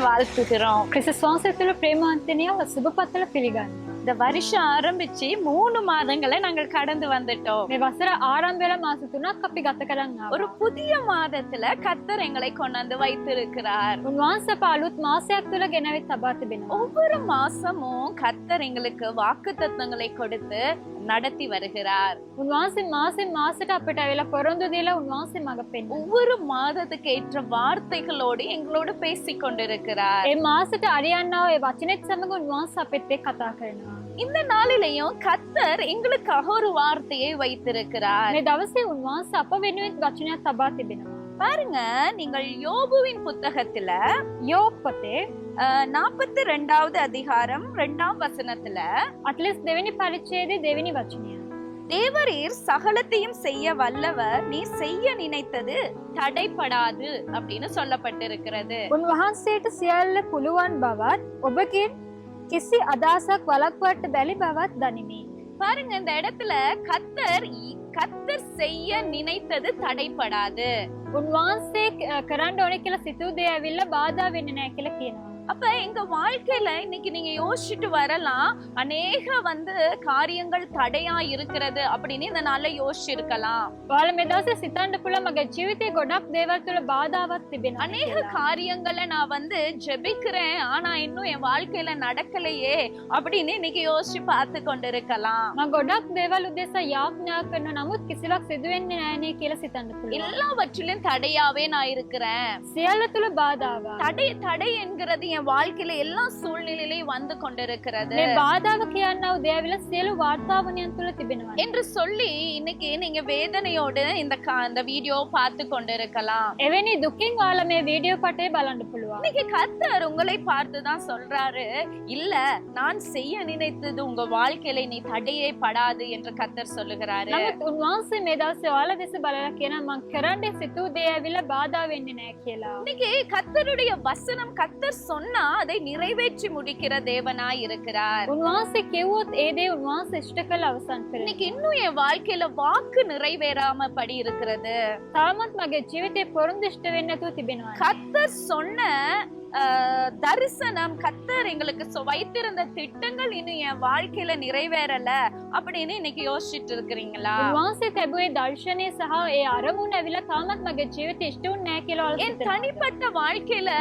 வாழ்த்துகிறோம். கிறிஸ்துவாசத்துல பிரேமாந்தனியா சுபபத்தல පිළිගන්න. இந்த வருஷம் ஆரம்பிச்சு 3 மாதங்களை நாங்கள் கடந்து வந்துட்டோம். මේ වසර ආරම්භ වෙලා මාස 3ක් අපි ගත කරන් ආවා. ஒரு புதிய மாதத்துல கர்த்தர் எங்களை கொண்டாந்து வைத்திருக்கிறார். උන්වහන්සේ පාලුත් මාසයක් තුල ගෙනවිත් තබා තිබෙනවා. ஒவ்வொரு மாசமும் கர்த்தர் எங்களுக்கு வாக்குத்தத்தங்களை கொடுத்து நடத்தி வருகிறார். උන්වහන්සේ මාසෙන් මාසෙට අපිට ඇවිල්ලා පොරොන්දු දීලා උන්වහන්සේ මඟ පෙන්වනවා. ஒவ்வொரு மாதத்துக்கு ஏற்ற வார்த்தைகளோடு எங்களோடு பேசிக் கொண்டிருக்கிறார். ඒ මාසෙට අරියන්නාව ඒ වචනෙත් සමග උන්වහන්සේ අපිත් එක්ක කතා කරනවා. இந்த நாளிலையும் கர்த்தர் எங்களுக்காக ஒரு வார்த்தையை வைத்திருக்கிறார். මේ දවසේ උන්වහන්සේ අප වෙනුවෙන් වචනයක් තබා තිබෙනවා. பாருங்க, நீங்கள் யோபுவின் புத்தகத்துல යෝබ් පොතේ 42வது அதிகாரம் 2ஆம் வசனத்துல 42 වෙනි පරිච්ඡේදයේ 2 වෙනි වචනය. தேவரீர் சகலத்தையும் செய்ய வல்லவர், நீ செய்ய நினைத்தது தடைப்படாது அப்படின்னு சொல்லப்பட்டிருக்கிறது. උන්වහන්සේට සියල්ල පුළුවන් බවත් ඔබගෙන් කිසි අදහසක් වළක්වන්නට බැරි බවත් දනිමි. பாருங்க, இந்த இடத்துல கர்த்தர் செய்ய நினைத்தது தடைப்படாது. උන්වහන්සේ කරන්න ඕනේ කියලා සිතූ දේ ඇවිල්ලා බාධා වෙන්නේ නැහැ කියලා කියනවා. அப்ப எங்க வாழ்க்கையில இன்னைக்கு நீங்க யோசிச்சுட்டு வரலாம், அநேக காரியங்கள் தடையா இருக்கிறது அப்படின்னு இந்த நாள்ல யோசிச்சிருக்கலாம். ඔයාලා මේ දවසේ සිතන්න පුළුවන් මගේ ජීවිතේ ගොඩක් දේවල් තුළ බාධාවක් තිබෙනවා. அநேக காரியங்களை நான் ஜெபிக்கிறேன், ஆனா இன்னும் என் வாழ்க்கையில நடக்கலையே அப்படின்னு இன்னைக்கு யோசிச்சு பார்த்து கொண்டிருக்கலாம். මම ගොඩක් දේවල් උදෙසා යාඥා කරනවා, නමුත් කිසිවක් සිදු වෙන්නේ නැහැ නේ කියලා සිතන්න පුළුවන්. எல்லாவற்றிலும் தடையாவே நான் இருக்கிறேன். සියල්ල තුළ බාධාවක්. தடை என்கிறது என் வாழ்க்கையில எல்லா சூழ்நிலையிலும் வந்து கொண்டிருக்கிறது. මේ බාධාව කියනවා දේවිල සියලු වාතාවරණයන් තුළ තිබෙනවා என்று சொல்லி இன்னைக்கு நீங்க வேதனையோடு இந்த வீடியோ பார்த்து கொண்டிருக்கலாம். එවැනි දුකින් ඔයාලා මේ වීඩියෝ පටේ බලන්න පුළුවන්. இன்னைக்கு கர்த்தர் உங்களை பார்த்து தான் சொல்றாரு, இல்ல நான் செய்ய நினைத்தது உங்க வாழ்க்கையில நீ தடையே படாது என்று கர்த்தர் சொல்லுகிறாரு. නමුත් උන්වහන්සේ මේ දවසේ ඔයාලා දෙස බලලා කියනවා මං කරන්න සිතූ දේ ඇවිල්ලා බාධා වෙන්නේ නැහැ කියලා. இன்னைக்கு கர்த்தருடைய வசனம் கர்த்தர் சொன்னா அதை நிறைவேற்றி முடிக்கிற தேவனாய் இருக்கிறார். උන්වහන්සේ කිව්වොත් ඒ දේ උන්වහන්සේ ඉෂ්ට කළ අවසන් කරනවා. இன்னைக்கு இன்னும் என் வாழ்க்கையில வாக்கு நிறைவேறாம படி இருக்கிறது. තාමත් මගේ ජීවිතේ පොරොන්දු ඉෂ්ට වෙන්නේ නැතුව තිබෙනවා. கர்த்தர் சொன்ன தரிசனம், கர்த்தர் எங்களுக்கு வைத்திருந்த திட்டங்கள் இன்னும் என் வாழ்க்கையில நிறைவேறல அப்படின்னு இன்னைக்கு யோசிச்சுட்டு இருக்கிறீங்களா? උන්වහන්සේ තිබුවේ දර්ශනය සහ ඒ අරමුණ ඇවිල්ලා තාමත් මගේ ජීවිතේ ඉෂ්ට වුනේ නැහැ කියලා என் தனிப்பட்ட வாழ்க்கையில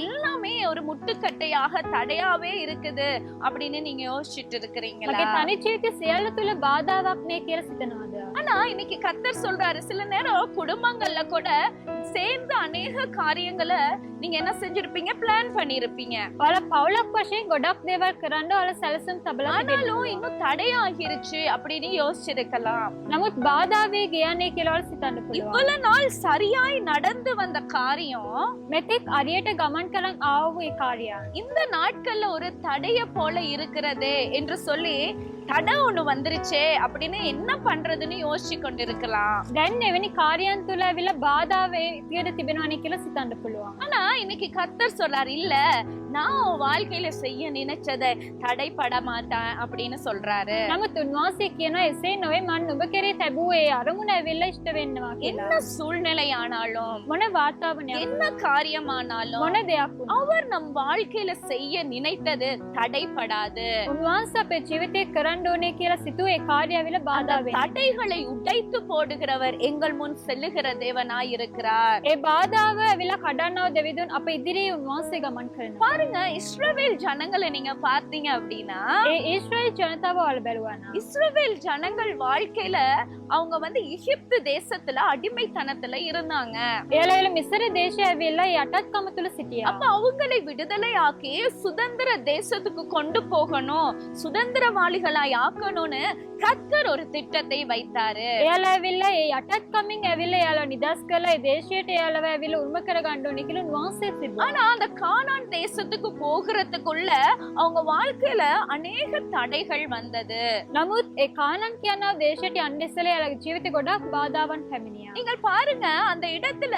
எல்லாமே ஒரு முட்டுக்கட்டையாக தடையாவே இருக்குது அப்படின்னு நீங்க யோசிச்சுட்டு இருக்கிறீங்களா? මගේ තනි ජීවිතේ සියල්ල තුල බාධාවක් නේ කියලා සිතනවාද? ஆனா இன்னைக்கு கர்த்தர் சொல்றாரு, சில நேரம் குடும்பங்கள்ல கூட சேர்ந்து அநேக காரியங்களை நீங்க என்ன செஞ்சிருப்பீங்க, பிளான் பண்ணிருப்பீங்க. ඔයාලා පවුලක් වශයෙන් ගොඩක් දේවල් කරන්න ඔයාලා සැලසුම් තබලා ஆனாலும் இன்னும் தடையாகிருச்சு அப்படின்னு யோசிச்சிருக்கலாம். නමුත් බාධා වේ ගියානේ කියලා ඔයාලා සිතන්න පුළුවන්. இவ்வளவு நாள் சரியாய் நடந்து வந்த காரியம் මෙතෙක් අරියට ගමන් කරන් ආව ඒ කාර්යය இந்த நாட்கள்ல ஒரு தடைய போல இருக்கிறதே என்று சொல்லி தடை ஒண்ணு வந்துருச்சே அப்படின்னு என்ன பண்றதுன்னு யோசிச்சு கொண்டிருக்கலாம். දැන් එවැනි කාර්යයන් තුල ඇවිල්ලා බාධා වේ විදියට තිබෙනවනේ කියලා සිතන්න පුළුවන්. ஆனா இன்னைக்கு கர்த்தர் சொல்றாரு, இல்ல நான் வாழ்க்கையில செய்ய நினைச்சதை தடைப்பட மாட்டேன் அப்படின்னு சொல்றாரு. නමුත් උන්වහන්සේ කියනවා එසේ නොවේ මම නුඹ කෙරේ තැබුවේ අරමුණ ඇවිල්ලා ඉෂ්ට වෙන්නවා කියලා. என்ன சூழ்நிலை ஆனாலும், මොන වාතාවරණයක් என்ன காரியமானாலும், මොන දෙයක් වුණත් அவர் நம் வாழ்க்கையில செய்ய நினைத்தது தடைப்படாது. උන්වහන්සේ අපේ ජීවිතේ කරන්න ඕනේ කියලා සිතුවේ කාර්යය ඇවිල්ලා බාධා වෙන්නේ. தடைகளை உடைத்து போடுகிறவர் எங்கள் முன் செல்லுகிற தேவனாய் இருக்கிறார். ඒ බාධාව ඇවිල්ලා කඩන්නව දෙවිදුන් අප ඉදිරියේ උන්වහන්සේ ගමන් කරනවා. பாருங்க, இஸ்ரவேல் ஜனங்களை நீங்க பார்த்தீங்க அப்படின்னா, ඒ ඊශ්‍රායෙල් ජනතාව වල බැලුවා. இஸ்ரவேல் ஜனங்கள் வாழ்க்கையில அவங்க எகிப்து தேசத்துல அடிமைத்தனத்துல இருந்தாங்க. එයාලා මිස්ර දේශය ඇවිල්ලා යටත්කම තුල සිටියා. அப்ப அவங்களை விடுதலை ஆக்கி சுதந்திர தேசத்துக்கு கொண்டு போகணும், சுதந்திரவாளிகளாய் ஆக்கணும்னு கர்த்தர் ஒரு திட்டத்தை வைத்தாரு. එයාලා ඇවිල්ලා ඒ යටත්කමින් ඇවිල්ලා එයාලා නිදස් කළා. ඒ දේශයට එයාලව ඇවිල්ලා උරුම කර ගන්න ඕනේ කියලා උන්වහන්සේ තිබුණා. ஆனா அந்த கானான் தேசத்துக்கு போகிறதுக்குள்ள அவங்க வாழ்க்கையில அநேக தடைகள் வந்தது. නමුත් ඒ කානන් කියන දේශයට යන්න ඉස්සෙල්ලා එයාලගේ ජීවිතේ ගොඩක් බාධාවන් පැමිණියා. நீங்கள் பாருங்க, அந்த இடத்துல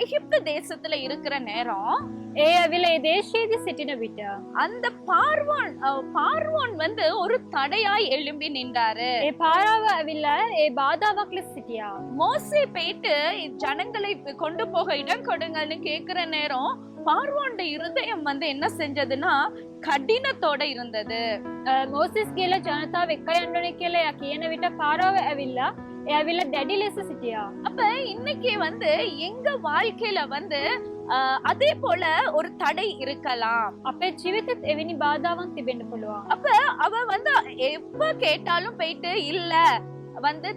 எகிப்து தேசத்துல இருக்கிற நேரம் ඒ ඇවිල්ලා ඒ දේශයේදී සිටින විට அந்த பார்வோன் ஒரு தடையாய் எழும்பி நின்றாரு. ඒ පාරාව ඇවිල්ලා ඒ බාධාවක් ලෙස සිටියා. மோசே போயிட்டு ஜனங்களை கொண்டு போக இடம் கொடுங்கன்னு கேக்குற நேரம் பார்வோண்ட இருதயம் என்ன செஞ்சதுன்னா கடினத்தோட இருந்தது. මෝසෙස් කියලා ජනතාව එක්ක යන්න ඕනේ කියලා එයා කියන විට පාරාව ඇවිල්ලා එයාවිල්ලා දැඩි ලෙස සිටියා. அப்ப இன்னைக்கு எங்க வாழ்க்கையில அதே போல ஒரு தடை இருக்கலாம். අපේ ජීවිතෙත් එවැනි බාධාවන් තිබෙන්න පුළුවන්. அப்ப அவ எப்ப கேட்டாலும் போயிட்டு இல்ல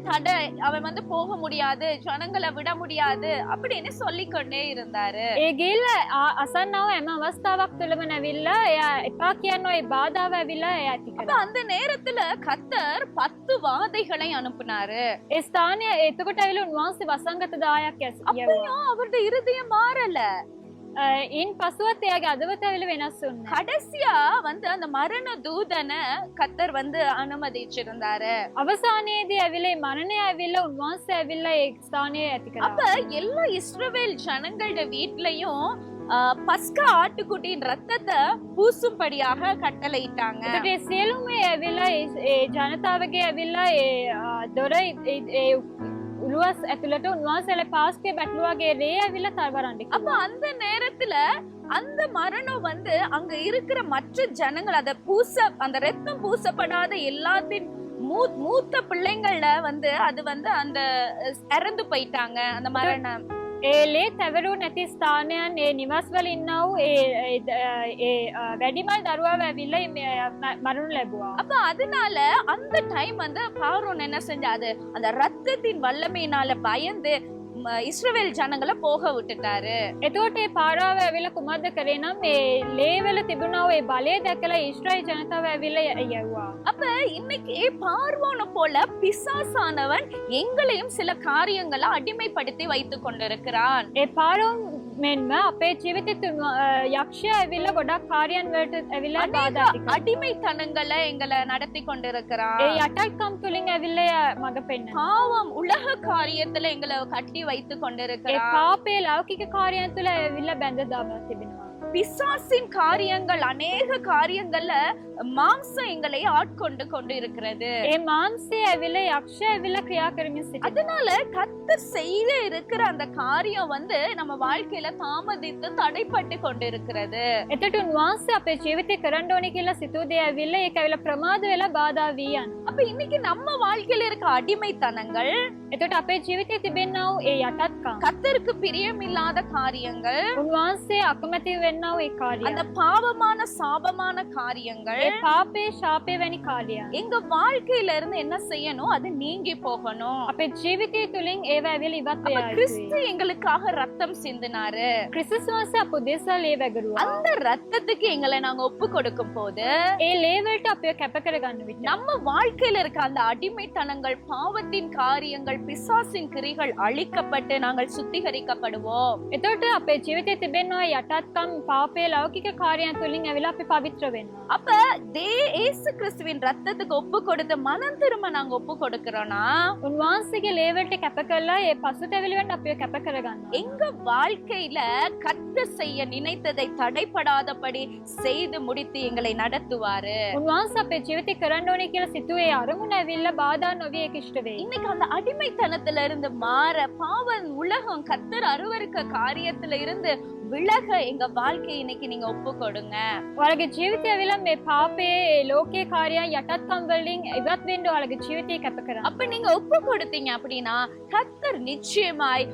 தடை, அவன் போக முடியாது, ஜனங்களை விட முடியாது அப்படின்னு சொல்லிக்கொண்டே இருந்தாரு. ඒ ගිහිල්ලා අසන්නව හැම අවස්ථාවක් තුළම නැවිල්ලා එයා එපා කියනවා ඒ බාධාව ඇවිල්ලා එයා ඇති அப்ப කළා. அந்த நேரத்துல கர்த்தர் 10 வாதைகளை அனுப்புனாரு. ඒ ස්ථානය එතකොට ඇවිල්ලා උන්වහන්සේ වසංගත 10ක් යවුවා. அப்பயும் அவருடைய இருதயம் மாறல. ඉන් පසුවත් එයාගේ අදවත ඇවිල්ලා වෙනස් වුණා. கடைசியா அந்த மரண தூதனை கர்த்தர் அனுமதிச்சிருந்தாரு. අවසානයේදී ඇවිල්ලා මරණය ඇවිල්ලා උන්වහන්සේ ඇවිල්ලා ඒ ස්ථානය ඇති කළා. அப்ப எல்லா இஸ்ரவேல் ஜனங்களோட வீட்லயும் பஸ்கா ஆட்டுக்குட்டியின் ரத்தத்தை பூசும்படியாக கட்டளையிட்டாங்க. ඒ සියලුම ඇවිල්ලා ඒ ජනතාවගේ ඇවිල්ලා ඒ දොර ඒ උළුවස් ඇතුළට උන්වහන්සේලා පාස්කේ බැටළුවගේ රේ ඇවිල්ලා තරවරන්න. அப்ப அந்த நேரத்துல அந்த மரணம் அங்க இருக்கிற மற்ற ஜனங்கள் அந்த ரத்தம் பூசப்படாத எல்லாத்தின் மூத்த பிள்ளைங்கள அது அந்த இறந்து போயிட்டாங்க. அந்த மரணம் ඒ ලේ තැවරු නැති ස්ථානයන් ඒ නිවස්වල ඉන්නා වූ ඒ වැඩිමල් දරුවා ඇවිල්ලා මරණු ලැබුවා. அப்ப அதனால அந்த டைம் பார்வோன் என்ன செஞ்சாது, அந்த ரத்தத்தின் வல்லமையினால பயந்து இஸ்ரவேல் ஜனங்களை போக விட்டுட்டாரு. එතකොට ඒ පාරාව ඇවිල්ලා කුමක්ද කරේ නම් මේ ලේවල තිබුණා වූ ඒ බලය දැකලා ඊශ්‍රායෙල් ජනතාව ඇවිල්ලා යවුවා. அப்ப இன்னைக்கு பார்வோனை போல பிசாசானவன் எங்களையும் சில காரியங்களை அடிமைப்படுத்தி வைத்துக் கொண்டிருக்கிறான். ඒ පාරෝන් මෙන්ම අපේ ජීවිතෙත් යක්ෂයා ඇවිල්ලා ගොඩක් කාර්යයන් වලට ඇවිල්ලා බාධා ඇති කරනවා. அடிமைத்தனங்களை எங்களை நடத்தி கொண்டிருக்கிறான். ඒ යටල්කම් තුලින් ඇවිල්ලා මඟ පෙන්නනවා. பாவம் உலக காரியத்துல எங்களை கட்டி வைத்துக் ඒ கொண்டிருக்கிறான். පාපේ ලෞකික කාර්යයන් තුල ඇවිල්ලා බැඳ දාලා තිබෙනවා. பிசாசின் காரியங்கள் அநேக காரியங்கள்ல மாம்சம் எங்களை ஆட்கொண்டு கொண்டு இருக்கிறது. ඒ මාංශය ඇවිල්ලා යක්ෂයා ඇවිල්ලා ක්‍රියා කරමින් සිටිනවා. அதனால கர்த்தர் செய்ய இருக்கிற அந்த காரியம் நம்ம வாழ்க்கையில தாமதித்து தடைப்பட்டு கொண்டு இருக்கிறது. එතකොට උන්වහන්සේ අපේ ජීවිතේ කරන්න ඕනේ කියලා සිතූ දේ ඇවිල්ලා ඒක ඇවිල්ලා ප්‍රමාද වෙලා බාධා වී යනවා. அப்ப இன்னைக்கு நம்ம வாழ்க்கையில இருக்க அடிமைத்தனங்கள், එතකොට අපේ ජීවිතේ තිබෙනා වූ ඒ යටත්කම්, கர்த்தருக்கு பிரியமில்லாத காரியங்கள், උන්වහන්සේ අකමැති වෙන්නා වූ ඒ කාර්යයන්, அந்த பாவமான சாபமான காரியங்கள், ඒ පාපේ ශාපේ වැනි කාර්යයන් எங்க வாழ்க்கையில இருந்து என்ன செய்யணும், அது நீங்கி போகணும். අපේ ජීවිතය තුලින් ඒවා ඇවිල්ලා ඉවත් அப்ப වෙලා கிறிஸ்து எங்களுக்காக ரத்தம் சிந்தினாரு. ක්‍රිස්තුස් වහන්සේ අප උදෙසා ලේ වැගරුවා. அந்த ரத்தத்துக்கு எங்களை நாங்க ஒப்பு கொடுக்கும் போது ඒ ලේ වලට අපිව කැප කරගන්න විට நம்ம வாழ்க்கையில இருக்க அந்த அடிமைத்தனங்கள், பாவத்தின் காரியங்கள், பிசாசின் கிரிகள் அழிக்கப்பட்டு நாங்கள் சுத்திகரிக்கப்படுவோம். එතකොට අපේ ජීවිතේ තිබෙනවා යටත්කම් පාපේ ලෞකික කාර්යයන් තුලින් ඇවිල්ලා අපි පවිත්‍ර වෙනවා. அப்ப இயேசு கிறிஸ்துவின் ரத்தத்துக்கு ஒப்பு கொடுத்து மனம் திரும்ப நாங்க ஒப்பு கொடுக்கிறோம்னா උන්වහන්සේගේ ලේ වලට කැප කරලා ඒ පසුතැවිලි වෙන්න අපිව කැප කරගන්නවා. எங்க வாழ்க்கையில கர்த்தர் செய்ய நினைத்ததை தடைப்படாதபடி செய்து முடித்து எங்களை நடத்துவாரு. උන්වහන්සේ අපේ ජීවිතේ කරන්න ඕනේ කියලා සිතුවේ අරමුණ ඇවිල්ලා බාධා නොවි ඒක ඉෂ්ට වෙයි. இன்னைக்கு அந்த அடிமைத்தனத்துல இருந்து மாற, பாவம் உலகம் கர்த்தர் அருவருக்க காரியத்துல இருந்து விலக எங்க வாழ்க்கை இன்னைக்கு நீங்க ஒப்பு கொடுங்க. ඔයාලගේ ජීවිතය ඇවිල්ලා මේ පාපේ ලෝකයේ කාර්යයන් යටත්කම් වලින් ඉවත් වෙන්න ඔයාලගේ ජීවිතය කැප කරන්න. அப்ப நீங்க ஒப்பு கொடுத்தீங்க அப்படின்னா கர்த்தர் நிச்சயமாய்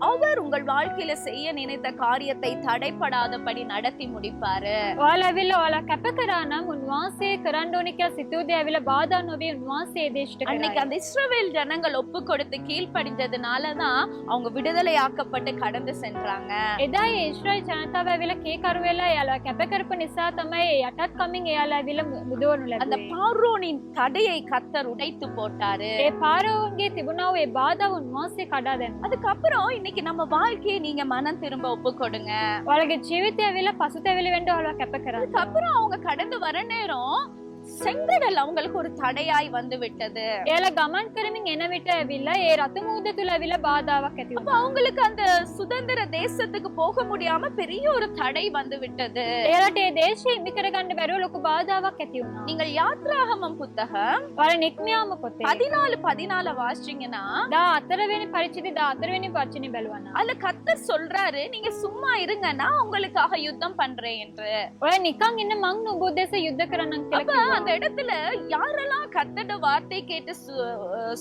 அவர் உங்கள் வாழ்க்கையில செய்ய நினைத்த காரியத்தை தடைப்படாதபடி நடத்தி முடிப்பாரு. ඔයාලා ඇවිල්ලා ඔයාලා කැප කරා නම් උන්වහන්සේ කරන්න ඕනේ කියලා සිතුවේ දේ ඇවිල්ලා බාධා නොවි උන්වහන්සේ දේශිත அன்னைக்கு කරා. அந்த இஸ்ரவேல் ஜனங்கள் ஒப்பு கொடுத்து கீழ்ப்படிஞ்சதுனாலதான் அவங்க விடுதலையாக்கப்பட்டு கடந்து சென்றாங்க. එදා ඒ ඊශ්‍රායෙල් ජනතාව ඇවිල්ලා කේකරු වෙලා එයාලා කැප කරපු නිසා තමයි යටත්කමින් එයාලා ඇවිල්ලා මුදවනු அந்த ලැබුවේ. பார்வோனின் தடையை கர்த்தர் உடைத்து போட்டாரு. ඒ පාරෝන්ගේ තිබුණා වූ ඒ බාධාව උන්වහන්සේ කඩා දැම්මා. அதுக்கப்புறம் இன்னைக்கு நம்ம வாழ்க்கையை நீங்க மனம் திரும்ப ஒப்பு கொடுங்க. ඔයාලගේ ජීවිතය ඇවිල්ලා පසුතැවිලි වෙන්න ඔයාලා කැප කරන්න. அதுக்கப்புறம் அவங்க கடந்து வர நேரம் செங்கடல் அவங்களுக்கு ஒரு தடையாய் வந்து விட்டது. එයාලා ගමන් කරමින් එන විට ඇවිල්ලා ඒ රත මූද තුල ඇවිල්ලා බාධාවක් ඇති அப்ப වුණා. அவங்களுக்கு அந்த சுதந்திர தேசத்துக்கு போக முடியாம பெரிய ஒரு தடை வந்து விட்டது. එයාලට ඒ දේශය ඉමි කරගන්න බැරුව ලොකු බාධාවක් ඇති වුණා. நீங்கள் யாத்ராகமம் புத்தகம் වල නික්මියාම පොතේ 14 வாசிச்சீங்கன்னா 14 වෙනි පරිච්ඡේදය 14 වෙනි වචනේ බලවන්න. அதுல கர்த்தர் சொல்றாரு, நீங்க சும்மா இருங்க, நான் உங்களுக்காக யுத்தம் பண்றேன் என்று. ඔය නිකන් ඉන්න මං නුඹ උදෙස යුද්ධ කරන්නම් කියලා அப்ப කිව්වා. அந்த இடத்துல யாரெல்லாம் கர்த்தரோட வார்த்தை கேட்டு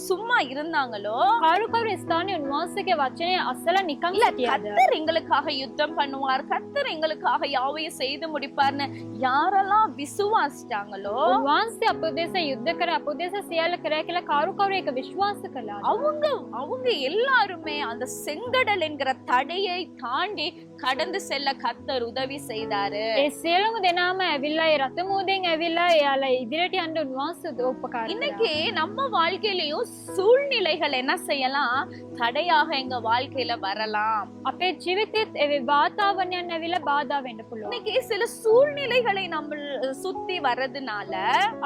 சும்மா இருந்தாங்களோ, කවුරු කවුරු ස්ථානයේ උන්වහන්සේගේ වචනේ අසලා නිකන් இல்ல හිටියද? கர்த்தர் எங்களுக்காக யுத்தம் பண்ணுவார், கர்த்தர் எங்களுக்காக யாவையும் செய்து முடிப்பார்னு யாரெல்லாம் விசுவாசிட்டாங்களோ උන්වහන්සේ අප උදෙස යුද්ධ කර අප උදෙස සියල්ල කරා කියලා කවුරු කවුරු ඒක විශ්වාස කළාද? அவங்க எல்லாருமே அந்த செங்கடல் என்கிற தடையை தாண்டி கடந்து செல்ல கர்த்தர் உதவி செய்தாரு. ඒ සියලුම දෙනාම ඇවිල්ලා ඒ රත මූදෙන් ඇවිල්ලා එයාලා ඉදිරියට යන්න උන්වහන්සේ උපකාර කළා. இன்னைக்கு நம்ம வாழ்க்கையிலயும் சூழ்நிலைகள் என்ன செய்யலாம், தடையாக எங்க வாழ்க்கையில வரலாம். අපේ ජීවිතෙත් ඒ වාතාවරණයන් ඇවිල්ලා බාධා වෙන්න පුළුවන්. இன்னைக்கு சில சூழ்நிலைகளை நம்ம சுத்தி வர்றதுனால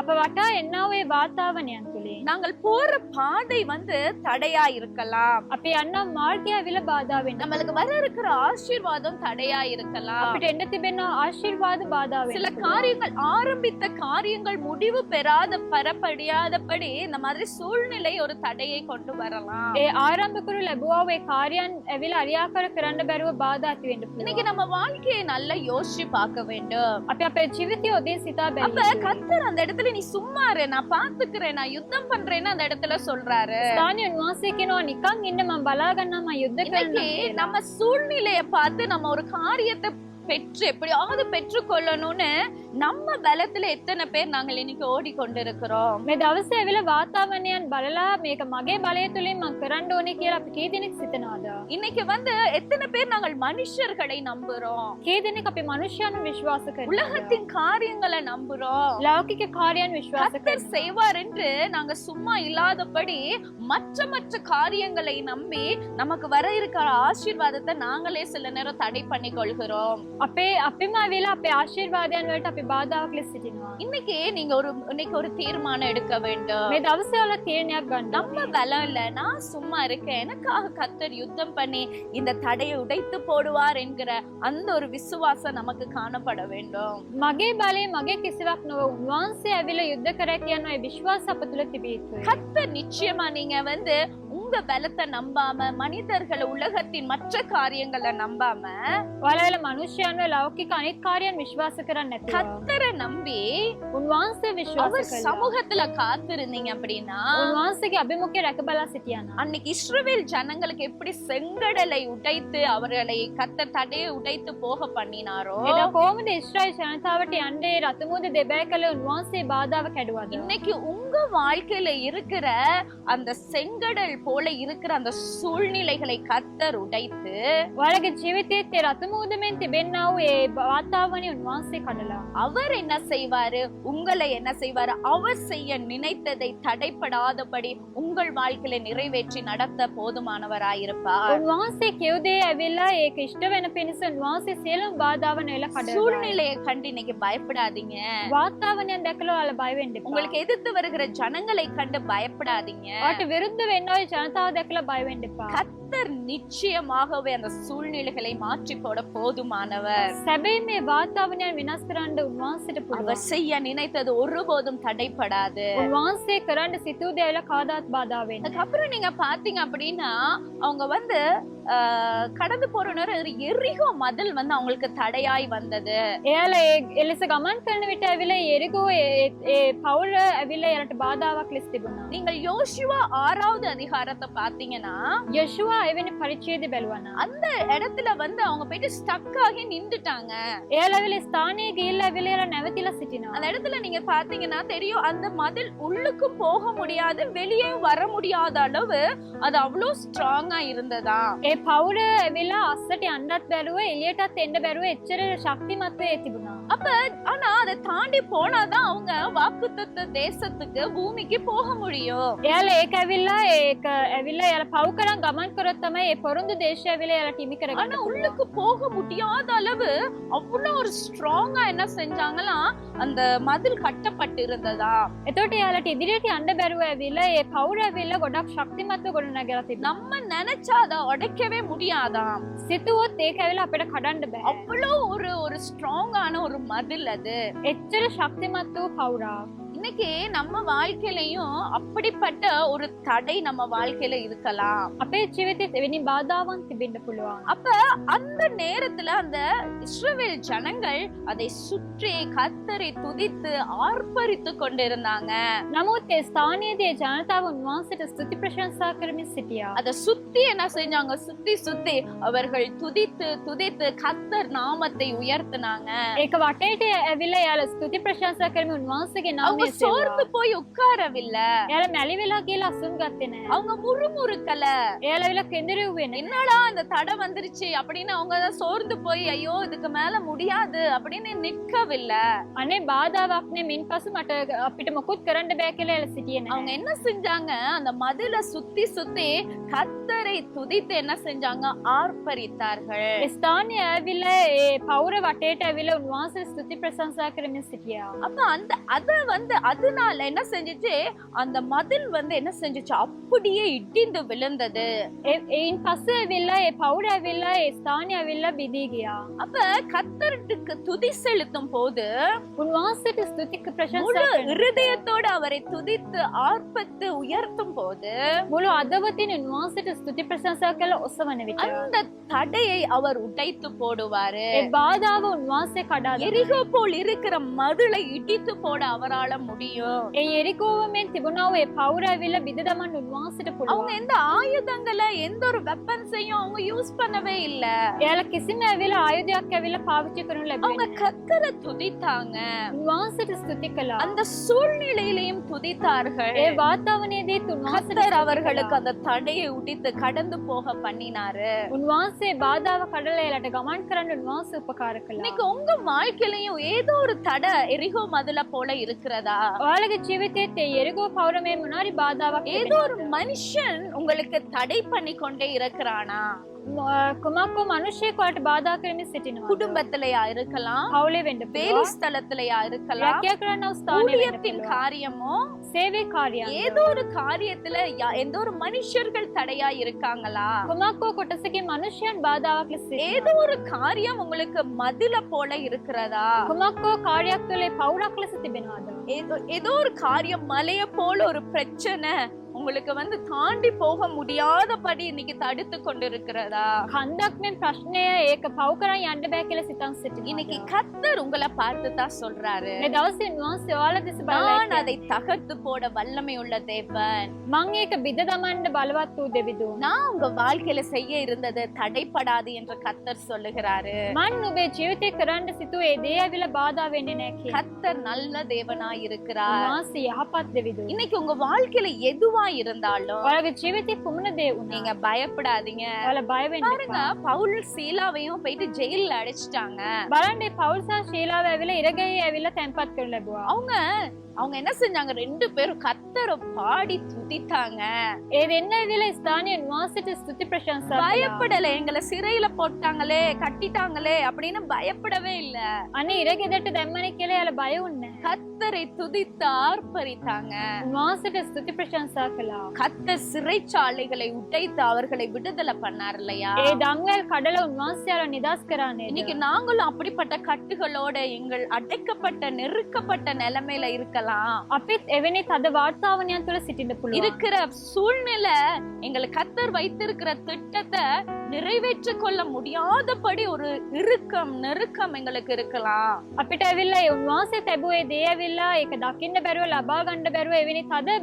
අප වටා එන්නා වූ ඒ වාතාවරණයන් තුලින් நாங்கள் போற பாதை வந்து தடையா இருக்கலாம். අපි යන්න මාර්ගය ඇවිල්ලා බාධා වෙන්න. நம்மளுக்கு வர இருக்கிற ஆசீர்வாதம் தடையா இருக்கலாம். අපිට එන්න තිබෙන ආශිර්වාද බාධා சில වෙන්න. காரியங்கள் ஆரம்பித்த காரியங்கள் முடிவு பெறப்படியாதபடி இந்த மாதிரி சூழ்நிலை ஒரு தடையை கொண்டு வரலாம். ඒ ආරම්භ කරු ලැබුවා වූ ඒ කාර්යයන් ඇවිල්ලා අරියාකාර කරන්න බැරුව බාධා ඇති වෙන්න இன்னைக்கு පුළුවන්. நம்ம வாழ்க்கையை நல்லா யோசிச்சு பார்க்க வேண்டும். අපි අපේ ජීවිතය ඔදේ සිතා அப்ப බැලුවා. கர்த்தர் அந்த இடத்துல நீ சும்மா இரு, நான் பாத்துக்கிறேன், நான் யுத்தம் பண்றேன்னு அந்த இடத்துல சொல்றாரு. ස්ථානයේ උන්වහන්සේ කියනවා නිකන් ඉන්න මම බලා ගන්නවා මම යුද්ධ இன்னைக்கு කරනවා. நம்ம சூழ்நிலைய பார்த்து நம்ம ஒரு காரியத்தை பெற்று எப்படியாவது பெற்றுக்கொள்ளணும்னு நம்ம பலத்துல எத்தனை பேர் நாங்கள் இன்னைக்கு ஓடிக்கொண்டிருக்கிறோம். මේ දවසේ ඇවිල්ලා වාතාවරණයන් බලලා මේක මගේ බලය තුලින් මම කරන්න ඕනේ කියලා අපි කී දෙනෙක් සිතනවාද? இன்னைக்கு வந்து எத்தனை பேர் நாங்கள் மனுஷர்களை நம்புறோம், කී දෙනෙක් අපි මනුෂ්‍යයන් විශ්වාස කරනවා? உலகத்தின் காரியங்களை நம்புறோம். ලෞකික කාර්යයන් විශ්වාස கர்த்தர் කරනවා. செய்வார் என்று நாங்க சும்மா இல்லாதபடி மற்ற காரியங்களை நம்பி நமக்கு வர இருக்கிற ஆசீர்வாதத்தை நாங்களே சில நேரம் தடை பண்ணி கொள்கிறோம். අපිම ඇවිල්ලා අපේ ආශිර්වාදයන් වලට අපි බාධාවක් ලෙස සිටිනවා. இன்னைக்கு நீங்க இன்னைக்கு ஒரு தீர்மானம் எடுக்க வேண்டும். මේ දවසේ වල තීරණයක් ගන්න. நம்ம பலம் இல்ல, நான் சும்மா இருக்கேன், எனக்காக கர்த்தர் யுத்தம் பண்ணி இந்த தடையை உடைத்து போடுவார் என்கிற அந்த ஒரு விசுவாசம் நமக்கு காணப்பட வேண்டும். මගේ බලය මගේ කිසිවක් නොව උන්වහන්සේ ඇවිල්ලා යුද්ධ කරා කියන ඒ විශ්වාස අප තුළ තිබිය යුතුයි. கர்த்தர் நிச்சயமா நீங்க வந்து உங்க பலத்தை நம்பாம, மனிதர்கள் உலகத்தின் மற்ற காரியங்களை நம்பாம, ඔයාලා මනුෂ්‍යයන්ව ලෞකික අනිත් කාර්යයන් විශ්වාස කරන්නේ නැතිව கர்த்தரை நம்பி උන්වහන්සේ විශ්වාස அவர் කළා. சமூகத்துல காத்திருந்தீங்க அப்படின்னா, උන්වහන්සේගේ අභිමුඛය රැක බලා සිටියානම් அன்னைக்கு இஸ்ரவேல் ஜனங்களுக்கு எப்படி செங்கடலை உடைத்து அவர்களை கர்த்தர் தடையை உடைத்து போக பண்ணினாரோ, එදා කොහොමද ඊශ්‍රායෙල් ජනතාවට යන්නේ රත මුහුද දෙබෑ කළ උන්වහන්සේ බාධාව කැඩුවාද? இன்னைக்கு உங்க வாழ்க்கையில இருக்கிற அந்த செங்கடல் போல இருக்கிற அந்த சூழ்நிலைகளை கர்த்தர் உடைத்து ඔයාලගේ ජීවිතයේ රත මුහුදෙන් තිබෙනා වූ ඒ වාතාවරණය උන්වහන්සේ කඩලා அவர் என்ன செய்வாரு, உங்களை என்ன செய்வாரு, அவர் செய்ய நினைத்ததை தடைப்படாதபடி உங்கள் வாழ்க்கையில நிறைவேற்றி நடத்த போதுமானவராயிருப்பார். උන්වහන්සේ කියු දේ ඇවිල්ලා ඒක ඉෂ්ට වෙන පිණිස උන්වහන්සේ සියලුම බාධාවන් එල කඩලා சூழ்நிலையை கண்டு இன்னைக்கு பயப்படாதீங்க. වාතාවරණයක් දැකලා ඔයාලා බය වෙන්න එපා. உங்களுக்கு எதிர்த்து வருகிற ஜனங்களை கண்டு பயப்படாதீங்க. ඔයාලට විරුද්ධ වෙන්න ওই ජනතාව දැකලා බය වෙන්න එපා. கர்த்தர் நிச்சயமாகவே அந்த சூழ்நிலைகளை மாற்றி போட போதுமானவர். සැබැයි මේ වාතාවරණයන් වෙනස් කරන්න උන්වහන්සේට පුළුවන්. அவர் செய்ய நினைத்தது ஒருபோதும் தடைப்படாது. උන්වහන්සේ කරන්න සිතූ දේවල් කාදාත් බාධා වෙන්නේ. அதுக்கப்புறம் நீங்க பாத்தீங்க அப்படின்னா, அவங்க வந்து கடந்து போற நேரம் எரிகோ மதில் வந்து அவங்களுக்கு தடையாய் வந்தது. එයාලා එලෙස ගමන් කරන විට ඇවිල්ලා එරිකෝ ඒ පවුල ඇවිල්ලා එයාලට බාධාවක් ලෙස තිබුණා. நீங்கள் யோசுவா 6வது அதிகாரத்தை பாத்தீங்கன்னா, යොෂුවා එවැනි පරිච්ඡේදය බැලුවා. அந்த இடத்துல வந்து அவங்க போயிட்டு ஸ்டக் ஆகி நின்னுட்டாங்க. එයාලා ඇවිල්ලා ස්ථානයේ ගිහිල්ලා ඇවිල්ලා එයාලා නැවතිලා සිටිනවා. அந்த இடத்துல நீங்க பாத்தீங்கன்னா தெரியும், அந்த மதில் உள்ளுக்கும் போக முடியாது, வெளியே வர முடியாத அளவு அது அவ்வளவு ஸ்ட்ராங்கா இருந்ததா. ඒ පවුල ඇවිල්ලා අස්සට යන්නත් බැරුව එළියටත් එන්න බැරුව එච්චර ශක්තිමත් වේ තිබුණා. அப்ப ஆனா அதை தாண்டி போனாதான் அவங்க வாக்குத்தத்த தேசத்துக்கு பூமிக்கு போக முடியும். එයාලා ඒක ඇවිල්ලා ඒක ඇවිල්ලා එයාලා පව් කරන් ගමන් කරොත් බාධාවක් තමයි ඒ පොරොන්දු දේශය ඇවිල්ලා එයාලට හිමි ஆனா කරගන්න පුළුවන්. உள்ளுக்கு போக முடியாத அளவு அவ்வளவு ஒரு ஸ்ட்ராங்கா என்ன செஞ்சாங்களாம், அந்த மதில் கட்டப்பட்டு இருந்ததா. එතකොට එයාලට ඉදිරියට යන්න බැරුව ඇවිල්ලා ඒ පවුර ඇවිල්ලා ගොඩක් ශක්තිමත්ව ගොඩනගලා තිබුණා. நம்ம நினைச்சா அதை உடைக்கவே முடியாதாம். සිතුවොත් ඒක ඇවිල්ලා අපිට කඩන්න බෑ. அவ்வளவு ஒரு ஸ்ட்ராங்கான ஒரு மதில் அது. එච්චර ශක්තිමත් වූ පවුරක්. இன்னைக்கு நம்ம வாழ்க்கையிலயும் அப்படிப்பட்ட ஒரு தடை நம்ம வாழ்க்கையில இருக்கலாம். අපේ ජීවිතේ එවැනි බාධාවන් තිබෙන්න පුළුවන්. அப்ப அந்த நேரத்துல அந்த இஸ்ரவேல் ஜனங்கள் அதை சுற்றி கர்த்தரை துதித்து ஆர்ப்பரித்து கொண்டிருந்தாங்க. නමුත් ඒ ස්ථානයේදී ඒ ජනතාව උන්වහන්සේට ස්තුති ප්‍රශංසා කරමින් සිටියා. அதை சுத்தி என்ன செஞ்சாங்க, சுத்தி சுத்தி அவர்கள் துதித்து துதித்து கர்த்தர் நாமத்தை உயர்த்தினாங்க. ඒක වටේට ඇවිල්ලා එයාලා ස්තුති ප්‍රශංසා කරමින් උන්වහන්සේගේ அவங்க නාමය சோர்ந்து போய் உட்காரவில்லை. එයාලා මැලි වෙලා කියලා අසුන් ගත්තේ නැහැ. அவங்க முறுமுறுக்கல. එයාලා ඇවිල්ලා කෙඳිරුවේ නැහැ. என்னடா இந்த தடை வந்துருச்சு அப்படின்னு அவங்க சோர்ந்து போய் ஐயோ இதுக்கு மேல முடியாது அப்படின்னு நிற்கவில்லை. අනේ බාධාවක් නේ මින් පසු මට අපිට මොකුත් කරන්න බෑ කියලා එයාලා සිටියේ அவங்க නැහැ. என்ன செஞ்சாங்க, அந்த மதில சுத்தி சுத்தி கர்த்தரை துதித்து என்ன செஞ்சாங்க, ஆர்ப்பரித்தார்கள். ඒ ස්ථානයේ ඇවිල්ලා ඒ පවුර වටේට ඇවිල්ලා උන්වහන්සේ ස්තුති ප්‍රශංසා කරමින් සිටියා. அப்ப அதனால என்ன செஞ்சுச்சு, அந்த மதில் என்ன செஞ்சுச்சு, அப்படியே இடிந்து விழுந்தது. එයින් පස්සේ ඇවිල්ලා ඒ පවුර ඇවිල්ලා ඒ ස්ථානයේ ඇවිල්ලා බිදී ගියා. அப்ப கர்த்தருக்கு துதி செலுத்தும் போது උන්වහන්සේට ස්තුති முழு ප්‍රශංසා කරන இருதயத்தோடு அவரை துதித்து ஆர்ப்பத்து உயர்த்தும் போது මුළු අදවතින් උන්වහන්සේට ස්තුති ප්‍රශංසා කළ ඔසවන විට அந்த தடையை அவர் உடைத்து போடுவாரு. ඒ බාධාව උන්වහන්සේ කඩා දමනවා. எரிகோ போல் இருக்கிற மதுளை இடித்து போட அவரால முடியும். ඒ එරිකෝවමෙන් තිබුණා වූ ඒ පවුර ඇවිල්ලා බිඳ දමන්න උන්වහන්සේට அவங்க පුළුවන්. எந்த ஆயுதங்களை எந்த ஒரு வெப்பன்ஸையும் அவங்க யூஸ் பண்ணவே இல்ல. එයාලා කිසිම ඇවිල්ලා ආයුධයක් ඇවිල්ලා පාවිච්චි කරනු அவங்க ලැබෙන්නේ නැහැ. கர்த்தரை துதித்தாங்க. උන්වහන්සේට ස්තුති කළා. அந்த சூழ்நிலையிலையும் துதித்தார்கள். ඒ වාතාවරණයේදී උන්වහන්සේට கர்த்தர் அவர்களுக்கு அந்த தடையை உடைத்து கடந்து போக பண்ணினாரு. උන්වහන්සේ බාධාව කඩලා එයාලට ගමන් කරන්න උන්වහන්සේ උපකාර කළා. இன்னைக்கு உங்க வாழ்க்கையிலையும் ஏதோ ஒரு தடை எரிகோ மதுல போல இருக்கிறதா? ඔයාලගේ ජීවිතයේත් ඒ එරිකෝ පවුරේ මොනාරි බාධාවක් ஏதோ ஒரு மனுஷன் உங்களுக்கு தடை பண்ணி கொண்டே இருக்கிறானா? කුමක්කෝ මිනිසෙක් වලට බාධා කරමින් සිටිනවා. குடும்பத்திலயா இருக்கலாம், පවුලේ වෙන්න வேலை පුළුවන්. ஸ்தலத்திலயா இருக்கலாம், රැකියා කරන ස්ථානයේ වෙන්න ஊழியத்தின் පුළුවන්. காரியமோ සේවයේ කාර්යයන්. ஏதோ ஒரு காரியத்துல எந்த ஒரு மனுஷர்கள் தடையா இருக்காங்களா? කුමක්කෝ කොටසකින් මිනිසයන් බාධාවක් ලෙස සිටිනවා. ஏதோ ஒரு காரியம் உங்களுக்கு மதில போல இருக்கிறதா? කුමක්කෝ කාර්යයක් තුළ පවුරක් ලෙස තිබෙනවද? ஏதோ ஒரு காரியம் மலைய போல ஒரு பிரச்சனை உங்களுக்கு தாண்டி போக முடியாதபடி இன்னைக்கு தடுத்து கொண்டிருக்கிறதா? කන්දක් මෙන් ප්‍රශ්නය ඒක පව් කරන් යන්න බෑ කියලා සිතන් இன்னைக்கு සිටිනවා. கர்த்தர் உங்களை பார்த்து தான் சொல்றாரு, මේ දවසේ උන්වහන්සේ ඔයාලා දෙස நான் බලලා அதை தகர்த்து போட வல்லமை உள்ள தேவன். මං ඒක බිඳ දමන්න බලවත් වූ දෙවිඳුන්. நான் உங்க வாழ்க்கையில செய்ய இருந்தது தடைப்படாது என்று கர்த்தர் சொல்லுகிறாரு. මන් ඔබේ ජීවිතේ කරන්න සිතුවේ ඒ දේ ඇවිල්ලා බාධා වෙන්නේ නැහැ කියලා. கர்த்தர் நல்ல தேவனாய் இருக்கிறார். උන්වහන්සේ යහපත් දෙවිඳුන්. இன்னைக்கு உங்க வாழ்க்கையில எதுவா இருந்தாலும் ඔයාලගේ ජීවිතේ කුමන දේ වුණා நீங்க பயப்படாதீங்க. ඔයාලා බය වෙන්න பாருங்க, එපා. பவுல் சீலாவையும் போயிட்டு ஜெயில்ல அடைச்சிட்டாங்க. බලන්න පවුල් සහ ශීලාව ඇවිල්ලා ඉරගෙයි ඇවිල්ලා තැන්පත් කරලා ලැබුවා. அவங்க என்ன செஞ்சாங்க, ரெண்டு பேரும் கர்த்தரை பாடி துதித்தாங்க. ඒ දෙන්න ඇවිල්ලා ස්ථානයේ උන්වහන්සේට ස්තුති ප්‍රශංසා කළා. பயப்படல. எங்களை சிறையில போட்டாங்களே கட்டிட்டாங்களே அப்படின்னு பயப்படவே இல்ல. අනේ ඉරගෙදරට දැම්මනේ කියලා එයාලා බය වුණේ නැහැ. கர்த்தரை துதித்து ஆர்ப்பரித்தாங்க. උන්වහන්සේට ස්තුති ප්‍රශංසා කළා. கர்த்தர் சிறைச்சாலைகளை உடைத்து அவர்களை விடுதலை பண்ணார் இல்லையா? ඒ දම්වැල් කඩලා උන්වහන්සේලා නිදාස් කරා නේද? இன்னைக்கு நாங்களும் அப்படிப்பட்ட கட்டுகளோட எங்கள் அடைக்கப்பட்ட நெருக்கப்பட்ட நிலைமையில இருக்கலாம். අපිත් එවැනි තද වාතාවරණයන් තුළ සිටින්න පුළුවන්. இருக்கிற சூழ்நிலை எங்களுக்கு கர்த்தர் வைத்திருக்கிற திட்டத்தை நிறைவேற்றிக் கொள்ள முடியாதபடி ஒரு நெருக்கம் எங்களுக்கு இருக்கலாம். අපිට ඇවිල්ලා ඒ උන්වහන්සේ තැබුවේ දේ ඇවිල්ලා ඒක දකින්න බැරුව ලබා ගන්න බැරුව එවැනි තද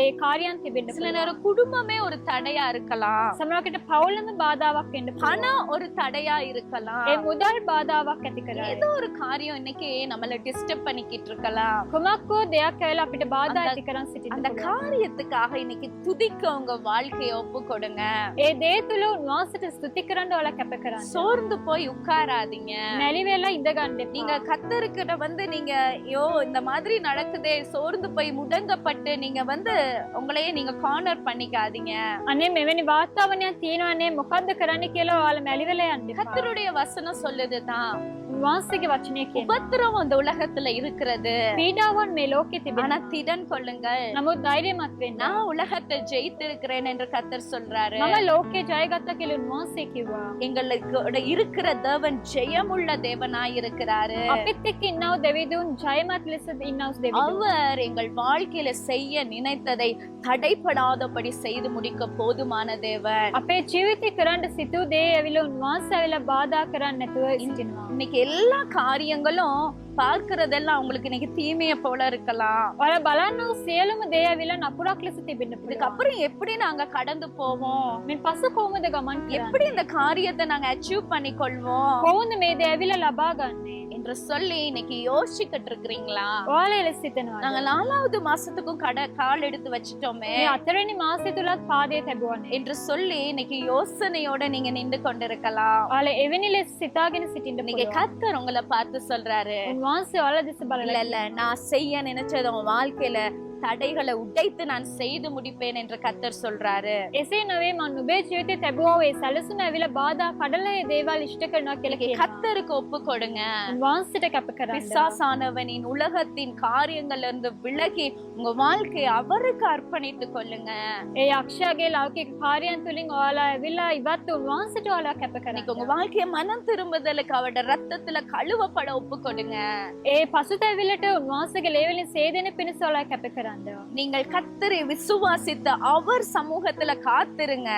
ඒ කාර්යයන් තිබෙන්න சில පුළුවන්. நேரம் குடும்பமே ஒரு தடையா இருக்கலாம், සමහරවිට පවුලම බාධාවක් වෙන්න පුළුවන්. பணம் ஒரு தடையா இருக்கலாம், ඒ මුදල් බාධාවක් ඇති කරයි. ஏதோ ஒரு காரியம் இன்னைக்கு நம்மள டிஸ்டர்ப் பண்ணிக்கிட்டு இருக்கலாம். කුමක්කෝ දෙයක් ඇවිල්ලා අපිට බාධා ඇති කරන් සිටින්න அந்த පුළුවන්. காரியத்துக்காக இன்னைக்கு துதிக்க உங்க வாழ்க்கையை ஒப்பு கொடுங்க. ඒ දේ තුළ උන්වහන්සේට වහන්සේට ස්තුති කරන්න ඔයාලා කැප කරන්න. சோர்ந்து போய் உட்காராதீங்க. මැලි වෙලා ඉඳ ගන්න එපා. நீங்க கத்தர்கிட்ட வந்து நீங்க ஐயோ இந்த மாதிரி நடக்குதே சோர்ந்து போய் முடங்கப்பட்டு நீங்க வந்து உங்களையே நீங்க கார்னர் பண்ணிக்காதீங்க. අනේ මෙවැනි වාතාවරණයක් තියෙනවනේ මොකද්ද කරන්න කියලා ඔයාලා මැලි වෙලා යන්න එපා. கர்த்தருடைய வசனம் சொல்லுதுதான் උන්වහන්සේගේ වචනය කියනවා. உபத்திரம் அந்த உலகத்துல இருக்கிறது. පීඩාවන් මේ ලෝකෙ තිබෙනවා. ஆனா திடன் கொள்ளுங்கள். නමුත් ධෛර්යමත් වෙන්න. நான் உலகத்தை ஜெயித்திருக்கிறேன் என்று கர்த்தர் சொல்றாரு. මම ලෝකේ ජයගත්තා කියලා උන්වහන්සේ කිව්වා. எங்களுக்கு இருக்கிற தேவன் ஜெயமுள்ள தேவனாய் இருக்கிறாரு. අපිත් එක්ක ඉන්නව දෙවිදුන් ජයමත් ලෙස ඉන්නව දෙවිදුන්. அவர் எங்கள் வாழ்க்கையில செய்ய நினைத்ததை தடைப்படாதபடி செய்து முடிக்க போதுமான தேவன். අපේ ජීවිතේ කරන්න සිතූ දේ ඇවිල්ලා උන්වහන්සේ ඇවිල්ලා බාධා කරන්න නැතුව ඉන්නවා. இன்னைக்கு எல்லா காரியங்களும் பார்க்கிறதெல்லாம் உங்களுக்கு இன்னைக்கு தீமைய போல இருக்கலாம். ඔයාලා බලන්න සියලුම දේ ඇවිල්ලා නපුරක් ලෙස තිබෙන්න පුළුවන්. இதுக்கப்புறம் எப்படி நாங்க கடந்து போவோம்? මේ පසු කොහොමද ගමන් කරන්නේ? எப்படி இந்த காரியத்தை நாங்க அச்சீவ் பண்ணி கொள்வோம் කොහොමද මේ දේ ඇවිල්ලා ලබා ගන්නේ? என்று சொல்லி இன்னைக்கு யோசிச்சுக்கிட்டு இருக்கிறீங்களா? ඔයාලා එලෙස සිතනවා. நாங்க 4வது மாசத்துக்கும் கால் எடுத்து வச்சிட்டோமே මේ 4වෙනි මාසය තුලත් පාදයේ තැබුවානේ. என்று சொல்லி இன்னைக்கு யோசனையோட நீங்க நின்று கொண்டிருக்கலாம். ඔයාලා එවැනි ලෙස සිතාගෙන සිටින්න நீங்க පුළුවන්. கர்த்தர் உங்களை பார்த்து சொல்றாரு, උන්වහන්සේ ඔයාලා දෙස இல்ல බලලා இல்ல நான் செய்ய நினைச்சது உன் வாழ்க்கையில தடைகளை உடைத்து நான் செய்து முடிப்பேன் என்று கர்த்தர் சொல்றாரு. එසේ නොවේ මම නුඹේ ජීවිතේ තැබුවා ඒ සැලසුම ඇවිල්ලා බාධා කඩලා ඒ දේවල් ඉෂ්ට කරනවා කියලා කියනවා. கர்த்தருக்கு ஒப்பு கொடுங்க. උන්වහන්සේට කැප කරන්න. பிசாசானவனின் உலகத்தின் காரியங்கள்ல இருந்து விலகி உங்க வாழ்க்கையை அவருக்கு அர்ப்பணித்துக் கொள்ளுங்க. ඒ යක්ෂයාගේ ලෞකික කාර්යයන් තුලින් ඔයාලා ඇවිල්ලා ඉවත් උන්වහන්සේට ඔයාලා කැප இன்னைக்கு කරන්න. உங்க வாழ்க்கைய மனம் திரும்புதலுக்கு அவருடைய ரத்தத்துல கழுவப்பட ஒப்பு கொடுங்க. ඒ පසුතැවිල්ලට උන්වහන්සේගේ ලේවලින් සේදෙන පිණිස ඔයාලා කැප කරන්න. நீங்கள் கர்த்தரை விசுவாசித்து அவர் சமூகத்துல காத்திருங்க.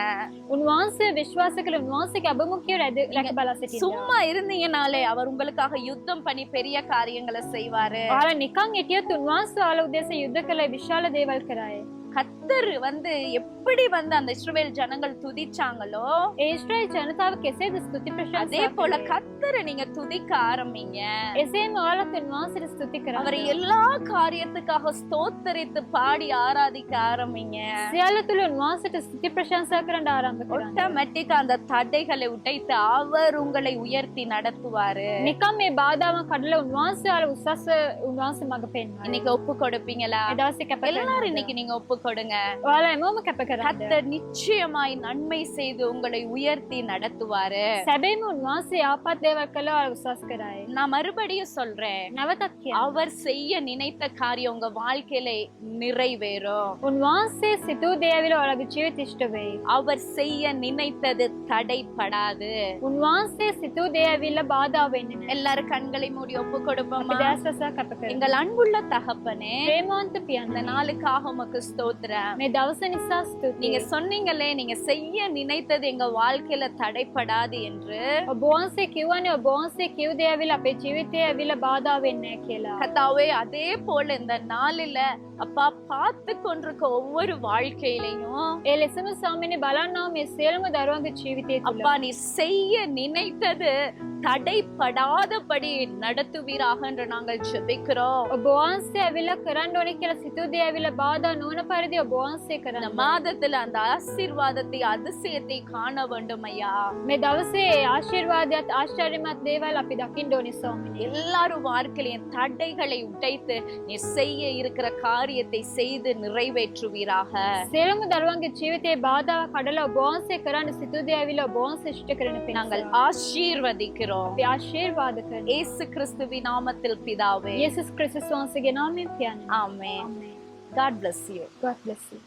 උන්වහන්සේ විශ්වාස කළ උන්වහන්සේගේ අභිමුඛය රැක බලා සිටින්න. சும்மா இருந்தீங்கனாலே அவர் உங்களுக்காக யுத்தம் பண்ணி பெரிய காரியங்களை செய்வாரு. ඔයාලා නිකන් හිටියොත් උන්වහන්සේ ඔයාලා උදෙසා යුද්ධ කළ විශාල දේවල් කරාය. கர்த்தர் வந்து எப்படி வந்து அந்த இஸ்ரவேல் ஜனங்கள் துதிச்சாங்களோ ඒ ඊශ්‍රායෙල් ජනතාව කෙසේද ස්තුති அதே ප්‍රශංසා போல කළේ? கர்த்தரை நீங்க துதிக்க ஆரம்பிங்க. එසේම ඔයාලත් උන්වහන්සේට ස්තුති කරන්න. அவரை எல்லா காரியத்துக்காக ஸ்தோத்தரித்து பாடி ஆராதிக்க ஆரம்பிங்க. සියල්ල තුල උන්වහන්සේට ස්තුති ප්‍රශංසා කරන්න ආරම්භ කරන්න. ஆட்டோமேட்டிக்கா அந்த தடைகளை உடைத்து அவர் உங்களை உயர்த்தி நடத்துவாரு. නිකම් මේ බාධාවන් කඩලා උන්වහන්සේ ඔයාලා උසස් උන්වහන්සේ මඟ පෙන්වනවා. இன்னைக்கு ஒப்பு கொடுப்பீங்களா? ඒ දවසේ කැප කරන්න. எல்லாரும் இன்னைக்கு நீங்க ஒப்பு கொடுங்க. ඔයාලා හැමෝම කැප කරන්න. கர்த்தர் நிச்சயமாய் நன்மை செய்து உங்களை உயர்த்தி நடத்துவாரு. සැබෑම උන්වහන්සේ ආපත් දේවල් කළා ඔයාලා උසස් කරාය. நான் மறுபடியும் சொல்றேன், නැවතත් කියනවා. அவர் செய்ய நினைத்த காரியம் உங்க வாழ்க்கையில நிறைவேறும். උන්වහන්සේ සිතූ දේ ඇවිල්ලා ඔයාලගේ ජීවිත ඉෂ්ට වෙයි. அவர் செய்ய நினைத்தது தடைப்படாது. උන්වහන්සේ සිතූ දේ ඇවිල්ලා බාධා වෙන්නේ නැහැ. எல்லாரும் கண்களை மூடி ஒப்பு අපි கொடுப்போமா? දැස් වසා කැප කරමු. எங்கள் அன்புள்ள தகப்பனே, ප්‍රේමවන්ත இந்த පියන්නේ நாளுக்காக உமக்கு ஸ்தோத்திரம். මේ දවස නිසා ස්තුතියි. நீங்க சொன்னீங்களே நீங்க செய்ய நினைத்தது எங்க வாழ்க்கையில தடைப்படாது என்று. ඔබ වහන්සේ කිව්වනේ ඔබ වහන්සේ කිව් දේ ඇවිල්ලා අපේ ජීවිතේ ඇවිල්ලා බාධා වෙන්නේ නැහැ කියලා. கர்த்தாவே, அதே போல இந்த நாளில அப்பா பார்த்து கொண்டிருக்க ஒவ்வொரு வாழ்க்கையிலையும் ඒ ලෙසම ස්වාමීනි බලන්නා මේ සියලුම දරුවන්ගේ ජීවිතය තුළ அப்பா நீ செய்ய நினைத்தது தடைப்படாதபடி நடத்துவீராக என்று நாங்கள் ஜெபிக்கிறோம். ඔබ වහන්සේ ඇවිල්ලා කරන්න ඕනේ කියලා සිතූ දේ ඇවිල්ලා බාධා නොවන පරිදි ඔබ වහන්සේ இந்த කරන්න. மாதத்துல அந்த ஆசீர்வாதத்தை அதிசயத்தை காண வேண்டும் ஐயா. මේ දවසේ ආශිර්වාදයත් ආශ්චර්යමත් දේවල් අපි දකින්න ඕනේ ස්වාමීනි. எல்லாரும் வாழ்க்கையின் தடைகளை உடைத்து நீ செய்ய இருக்கிற காரியத்தை செய்து நிறைவேற்றுவீராக. සියලුම දරුවන්ගේ ජීවිතේ බාධා කඩලා ඔබ වහන්සේ කරන්න සිතූ දේ ඇවිල්ලා ඔබ වහන්සේ ඉෂ්ට කරන நாங்கள் පිණිස ஆசீர்வதிக்கிறோம். අපි ආශිර්වාද කරනවා. இயேசு கிறிஸ்துவின் நாமத்தில் பிதாவே. යේසුස් ක්‍රිස්තුස් වහන්සේගේ නාමයෙන් කියන්නේ. ஆமென். ආමේන්. God bless you. God bless you.